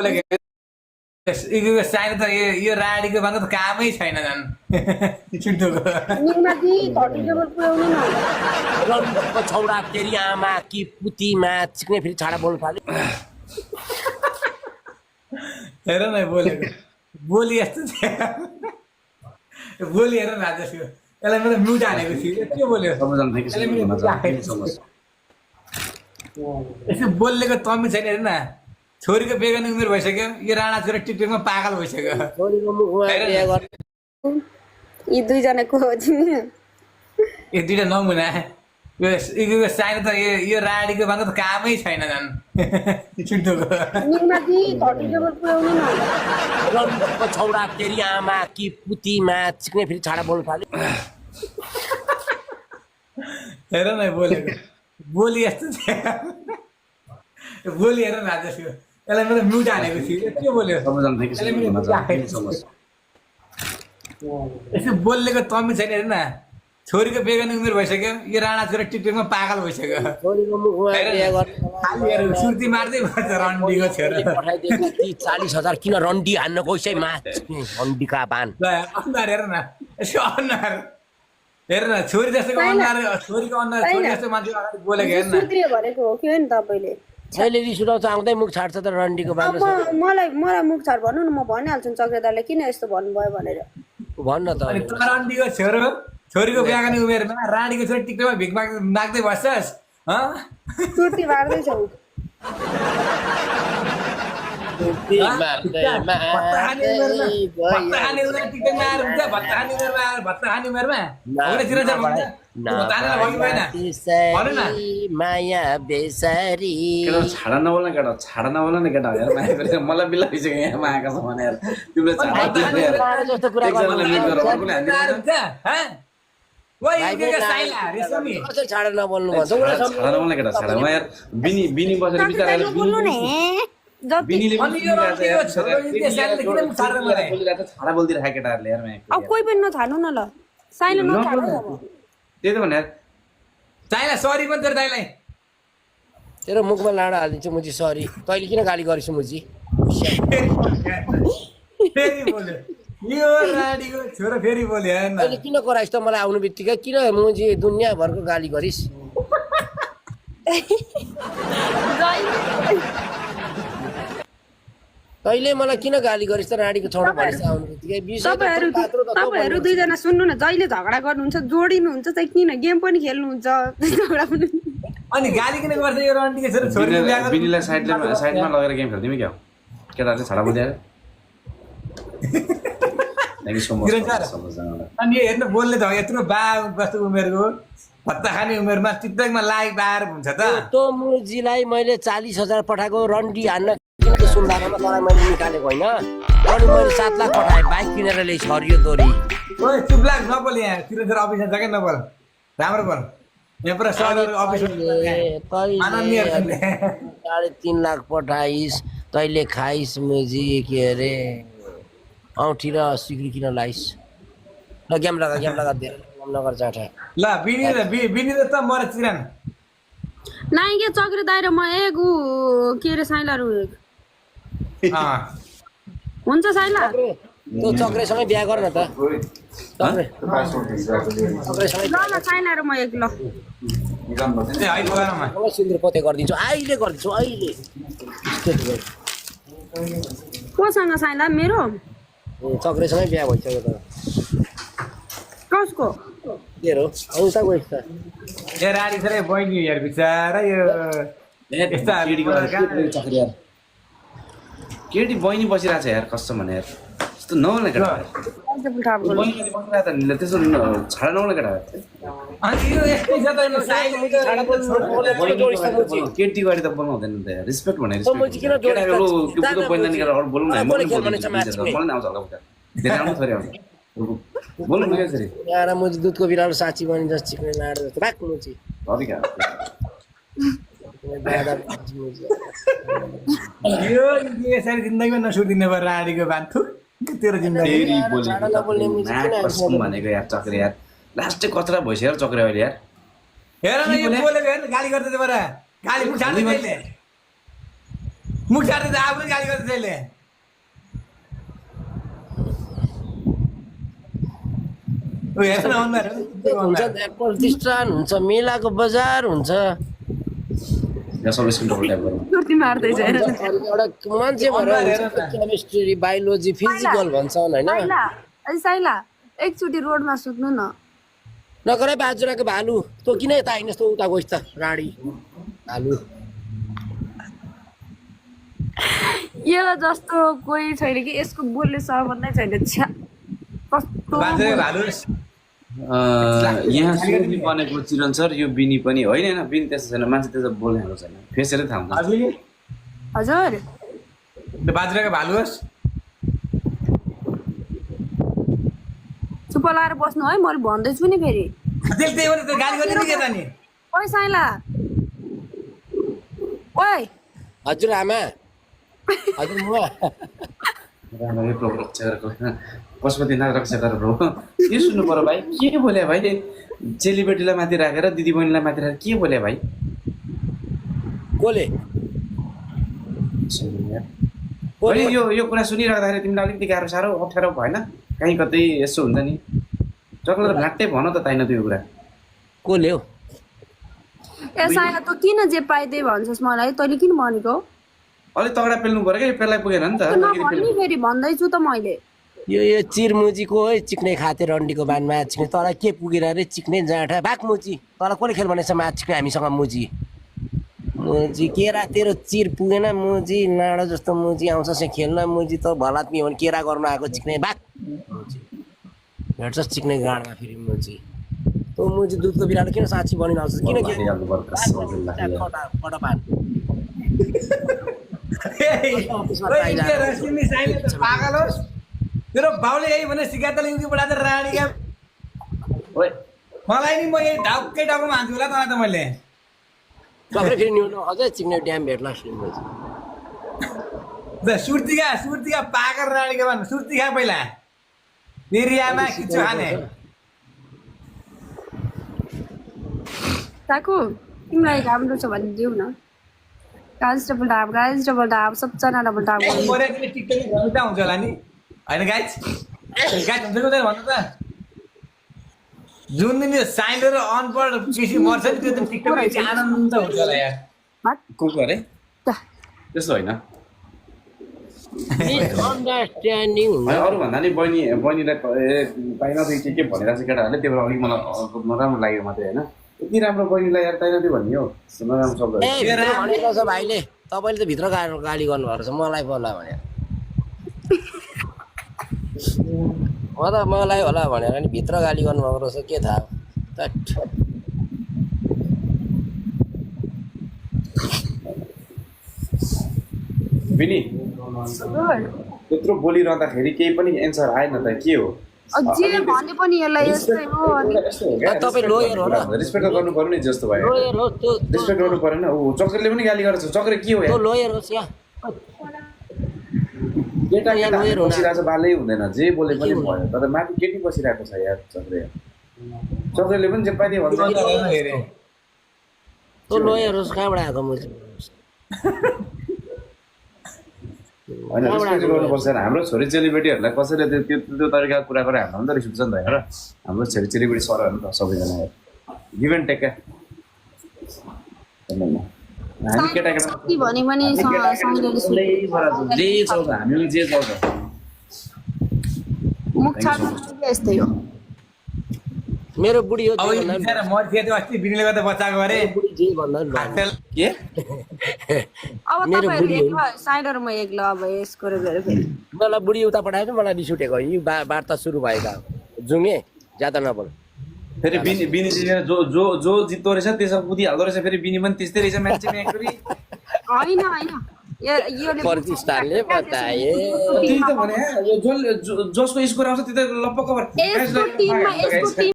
यो चाहिने त यो राडीको भन्दा त कामै छैन झन् छिटोको निमाथि 30 टेबल पुर्याउनु न रन्डको छौडा तेरी आमा कि पुतीमा चिक्ने फेरि छाडा बोल्नु थाल्यो हेर न बोलेको बोली यस्तो बोली हेर न राजेशको यसलाई मैले म्युट हालेको थिएँ के बोल्यो यसो बोलेको तमी छैन हेर न छोरीको बेगन उमेर भइसक्यो यो राणा छोरा टिकटकमा पागल भइसक्यो छोरीको मुखमा बिहे गर्ने यी दुईजनाको यो दुइटा नमुना यो चाहिने त यो राडीको भन्दा त कामै छैन झन् छिटोको निमाथि 30 टेबल पुर्याउनु न रन्डको छौडा तेरी आमा कि पुतीमा चिक्ने फेरि छाडा बोल्नु थाल्यो हेर न बोलेको बोली यस्तो बोली हेर न राजेशको यसलाई मैले म्युट हालेको थिएँ के बोल्यो यसो बोलेको तमी छैन हेर न छोरीको बेगन उमेर भइसक्यो यो राणा छोरा टिकटकमा पागल भइसक्यो छोरीको मुखमा बिहे गर्ने सुर्ती मार्दै भन्छ रन्डीको छोरा पठाइदिएको 40,000 किन रन्डी हान्न गइसै रन्डीका बान ल अनुहार हेर न यसो अनुहार हेर न छोरी जस्तोको अनुहार छोरीको अनुहार छोरी जस्तो मान्छे अगाडि बोलेको हेर न सुत्रियो भनेको हो कि होइन तपाईले मैले रिस उठाउँछ आउँदै मुख छाड्छ त रन्डीको बान मलाई मुख छाड भन्नु न म भनिहाल्छु चक्रेदारले किन यस्तो भन्नुभयो भनेर भन्न त अनि त रन्डीको छोरो छोरीको बिहागर्ने उमेरमा रानीको छोरी टिकटकमा भिख माग्दै बस्छस् सुर्ती मार्दैछौ माया बेसारी छाडा नबोल्न केटा छाडा नबोल्न न केटा यार माया गरेर मलाई बिल्ला भइसक्यो यहाँ मायाका छ भने यार तिमीले जस्तो कुरा छाडा नबोल्नु भन्छ छाडा नबोल्न केटा छाडा म यार बिनी बसेर बिचाराले छाडा बोलिदिरहेको केटाहरूले यार अब कोही पनि नछाड्नु न ल साइलो नछाड्नु त्यही त भने यार चाहिँला सरी पनि तेरो दाइलाई तेरो मुखमा लाडा हालिदिन्छु मुजी सरी तैँले किन गाली गरिस् मुजी फेरि बोल्यो यो राडीको छोरो फेरि बोल्यो हेर्न तैँले किन कराइस् त मलाई आउनु बित्तिकै किन मुजी दुनियाँभरको गाली गरिस् तैँले मलाई किन गाली गरिस् त राडीको छोडो भनिस् आउनु बित्तिकै तपाईहरु दुईजना सुन्नु न जहिले झगडा गर्नुहुन्छ जोडिनुहुन्छ चाहिँ किन गेम पनि खेल्नुहुन्छ झगडा पनि अनि गाली किन गर्छ यो रन्डीको छोरो छोरी बिनीलाई साइडमा लगेर गेम खेल्दिमी क्या केटाहरूले छाडा बोलिदिएर अनि यो हेर्नु बोल्ने त यत्रो बा कस्तो उमेरको भत्ता खाने उमेरमा टिकटकमा लाइक बार हुन्छ त त्यो मुजीलाई मैले 40,000 पठाएको रन्डी हान्न सुन्दामा तँलाई मैले निकालेको होइन अनि मैले 7 लाख पठाएँ बाइक किनेर ल्याइस् हरियो तोरी ओए चुप लाग नबोल यहाँ तिरेर अफिसमा छ क्या नबोल राम्रो बोल यहाँ पुरा सरहरू अफिसमा 3.5 लाख पठाइस् तैँले खाइस् मुजी के अरे औँठी र सिक्री किन लाइस् ल गेम लगा दिएर नगर चाटा ल बिनी त मर चिरान नाइ के चक्रे दाइ र म एक के अरे साइलाहरू हुन्छ साइला त्यो चक्रेसँगै बिहा गर न त ल साइला र म एक ल सिन्दुर पोते गरिदिन्छु अहिले गरिदिन्छु अहिले कोसँग साइला मेरो चक्रेसँगै बिहा भइसक्यो त कसको तेरो आउँछ गइस् त ए राडी छ रे बहिनी यार बिचारा यो यस्ता केटी बहिनी बसिरहेको छ यार कसम भने यार यस्तो नहुने केटा त्यसो छाडा नहुने केटा अनि यो यस्तै छ त केटी गरी त बोल्नु हुँदैन नि त रिस्पेक्ट भने केटाको पहिला निकालेर अरू बोल्नु न मलाई आउँछ हल्का बोल्नु न यसरी यार मुजी दुधको बिरालो साँची बनिन्छ चिक्ने लाडो जस्तो राख मुजी यो यसरी जिन्दगीमा नसुर्दिने भएर राडीको बान्थु तेरो जिन्दगी भनेको यार चक्रे यार लास्टै कचरा भइसक्यो चक्रे अहिले यार हेर न यो बोलेको हेर्न गाली गर्दै बरा गाली उठाउँदै कहिले मुख सार्दै त आफूले गाली गर्छ त्यसले ओ हेर्छ न अनुहार हुन्छ प्रतिष्ठान हुन्छ मेलाको बजार हुन्छ यहाँ सबै स्कुल डबल ट्याप गरौँ सुर्ती मार्दैछ हेर न। एउटा मान्छे भएर केमिस्ट्री बायोलोजी फिजिकल भन्छन् होइन साइला अझै साइला एकचोटि रोडमा सुत्नु न। नगरे बाजुराको भालु तँ किन यता आइनस् त उता गइस् त राडी भालु यो जस्तो कोही छैन कि यसको बोल्ने सबभन्दा छैन छ्या कस्तो बाजे भालु यहाँ सुरभि बनेको चिरन सर यो बिनी पनि होइन होइन बिनी त्यस्तो छैन मान्छे त्यस्तो बोल्नेको छैन फेसरै थाहा हुन्छ हजुर त्यो बाजुराको भालु होस् चुप लाएर बस्नु है मैले भन्दैछु नि फेरि। त्यसले त्यही भने त गाली गर्दै नि के त नि ओइ साइला ओइ हजुर आमा हजुर म राम्ररी प्रोग्राम रक्षा गरेको पशुपति नाग रक्षा गरेर हो के सुन्नु पर्यो भाइ के बोले भाइ चेलीबेटीलाई माथि राखेर दिदी बहिनीलाई माथि राखेर के बोले भाइ कोले होइन यो कुरा सुनिराख्दाखेरि तिमीलाई अलिकति गाह्रो साह्रो अप्ठ्यारो भएन कहीँ कतै यसो हुन्छ नि चक्लेर भ्लाट्टै भन त ताइन त्यो कुरा कोले हो ए साइला तँ किन जे पाए त्यही भन्छस् मलाई तैँले किन भनेको अलिक तगडा पेल्नु पर्यो क्या यो पेल्लाई पुगेन नि त नभन् नि फेरि भन्दैछु त मैले। यो चिरमुजीको है चिक्ने खाते रन्डीको बानमा चिक्ने तँलाई के पुगेर अरे चिक्ने जाँठा भाग मुजी तँलाई कसले खेल भनेछ माछ चिक्ने हामीसँग मुजी मुजी केरा तेरो चिर पुगेन मुजी नाडो जस्तो मुजी आउँछ से खेल्न मुजी त भलात्मी हो भने केरा गर्नु आएको चिक्ने भाग मुजी भेट्छस् चिक्ने गाडमा फेरि मुजी तँ मुजी दुधको बिरालो किन साँच्ची बनिन आउँछ किन पागल होस् तेरो बाउले यही भने सिकाइ त लिङ्गी बढाएर रानी क्या ओए मलाई नि म यही ढाउकै टाउकोमा हान्छु होला तँलाई त मैले चक्रे फेरि न्यु अझै चिक्ने ड्याम भेट्ला सुर्तीका पागल रानीका भन्नु सुर्ती खा पहिला बिरियामा खिच्छु खाने साकु तिमीलाई राम्रो छ भने दिउ न गाइज डबल डाब सबजना डबल डाब टिकटक हुन्छ होला नि होइन गाइज हुन्छ कि भन्नु त जुन दिन यो साइन्ड र अनपढ पिसी मर्छ नि त्यो दिन टिकटकमा आनन्द हुन्छ होला यार को अरे त्यस्तो होइन अन्डरस्ट्यान्डिङ अरू भन्दा नि बहिनीलाई पाइन के भनिरहेको छ केटाहरूले त्यो भएर अलिक मलाई नराम्रो लाग्यो मात्रै होइन यति राम्रो बहिनीलाई यार पाइन भन्ने हो नराम्रो शब्द भनेको छ भाइले तपाईँले त भित्र गाली गर्नुभएको छ मलाई बोला भने म त मलाई होला भनेर नि भित्र गाली गर्नुभएको रहेछ के थाहा बिनी त्यत्रो बोलिरहँदाखेरि केही पनि एन्सर आएन त के हो जे भने पनि यसलाई यस्तै हो अनि तपाईँ लोयर हो न रेस्पेक्ट गर्नु पर्यो नि जस्तो भयो लोयर हो त्यो रेस्पेक्ट गर्नु परेन ऊ चक्रेले पनि गाली गरेछ चक्रे के हो त्यो लोयर हो या केटा बसिरहेको छ बालै हुँदैन जे बोले पनि भयो तर माथि केटी बसिरहेको छ यार चक्रेले पनि जे पाइदियो भन्छ त्यो लोयर हो कहाँबाट आएको म होइन रेस्पेक्ट गर्नुपर्छ हाम्रो छोरी चेलीबेटीहरूलाई कसैले त्यो तरिकाको कुरा गरेर हाम्रो पनि त रिस उठ्छ नि त हेर हाम्रो छोरी चेलीबेटी सरहरू त सबैजना गिभ एन्ड टेक क्या हामी केटाकेटा के भने पनि जे चल्छ हामीले जे चल्छ मुख छाड्नु यस्तै हो। मेरो बुढी हो अब यो बिचरा मर्थे त्यो अस्ति बिनीले गर्दा बच्चाको अरे बुढी जे भन्दा के अब तपाईँहरू एक्लो साइडर म एक्लो अब यसको फेरि मलाई बुढी उता पठाएछ मलाई रिस उठेको यो वार्ता सुरु भएका जुमे ज्यादा नबोल फेरि बिनी जो जित्दो रहेछ त्यसमा कुदिहाल्दो रहेछ फेरि बिनी पनि त्यस्तै रहेछ मान्छे होइन प्रतिष्ठानले बताए त्यही त भने जसको स्कोर आउँछ त्यो त लपक्क